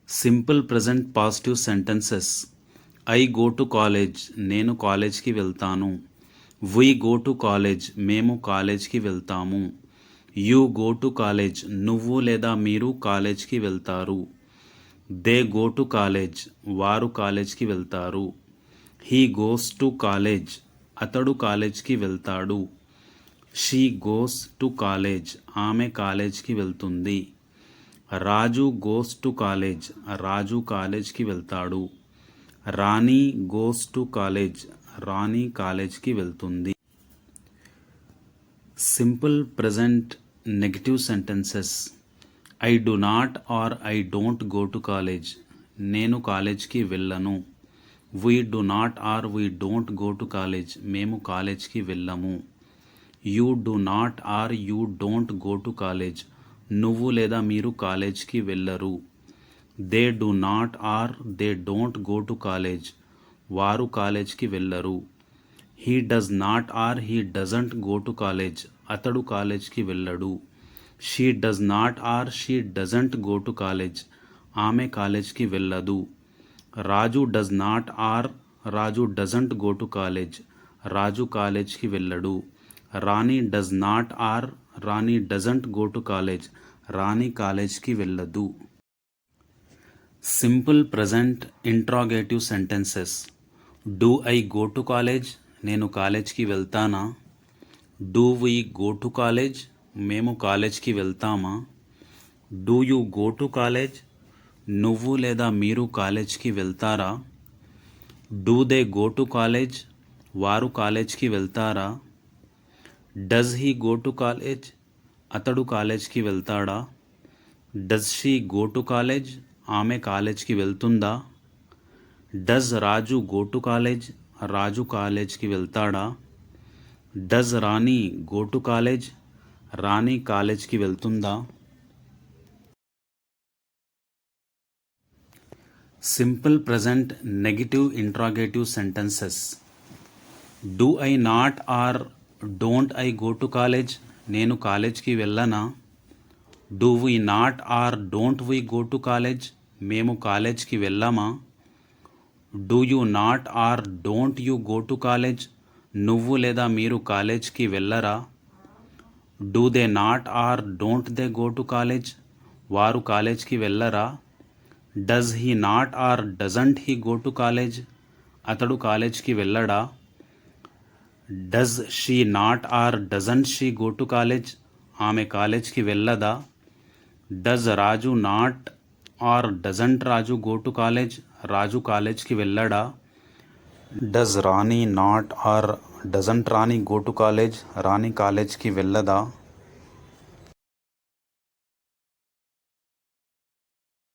Simple present positive sentences. I go to college, నేను కాలేజ్కి వెళ్తాను. వీ గో టు కాలేజ్, మేము కాలేజ్కి వెళ్తాము. యూ గో టు కాలేజ్, నువ్వు లేదా మీరు కాలేజ్కి వెళ్తారు. దే గో టు కాలేజ్, వారు కాలేజ్కి వెళ్తారు. హీ గోస్ టు కాలేజ్, అతడు కాలేజ్కి వెళ్తాడు. షీ గోస్ టు కాలేజ్, ఆమె కాలేజ్కి వెళ్తుంది. Raju goes to college, Raju కాలేజ్కి వెళ్తాడు. Rani goes to college, Rani కాలేజ్కి వెళ్తుంది. Simple present negative sentences. I do not or I don't go to college, నేను కాలేజ్కి వెళ్ళను. We do not or we don't go to college, మేము కాలేజ్కి వెళ్ళము. You do not or you don't go to college, నువ్వు లేదా మీరు కాలేజ్కి వెళ్ళరు. They do not or they don't go to college, వారు కాలేజ్కి వెళ్ళరు. He does not or he doesn't go to college, అతడు కాలేజ్కి వెళ్ళడు. She does not or she doesn't go to college, ఆమె కాలేజ్కి వెళ్ళదు. Raju does not or Raju doesn't go to college, Raju కాలేజ్కి వెళ్ళడు. Rani does not or Rani doesn't go to college, Rani కాలేజ్కి వెళ్ళదు. Simple present interrogative sentences. Do I go to college, నేను కాలేజ్కి వెళ్తానా. Do we go to college, మేము కాలేజ్కి వెళ్తామా. Do you go to college, నువ్వు లేదా మీరు కాలేజ్కి వెళ్తారా. Do they go to college, వారు కాలేజ్కి వెళ్తారా. Does he go to college, అతడు కాలేజ్కి వెళ్తాడా. Does she go to college, ఆమె కాలేజ్కి వెళ్తుందా. Does Raju go to college, Raju కాలేజ్కి వెళ్తాడా. Does Rani go to college, Rani కాలేజ్కి వెళ్తుందా. Simple present negative interrogative sentences. Do I not or don't I go to college, నేను కాలేజ్కి వెళ్ళనా. Do we not or don't we go to college, మేము కాలేజ్కి వెళ్ళమా. Do you not or don't you go to college, నువ్వు లేదా మీరు కాలేజ్కి వెళ్ళరా. Do they not or don't they go to college, వారు కాలేజ్కి వెళ్ళరా. Does he not or doesn't he go to college, అతడు కాలేజ్కి వెళ్ళడా. Does she not or doesn't she go to college, ఆమె కాలేజ్కి వెళ్ళదా. Does Raju not or doesn't Raju go to college, Raju కాలేజ్కి వెళ్ళడా. Does Rani not or doesn't Rani go to college, Rani కాలేజ్కి వెళ్ళదా.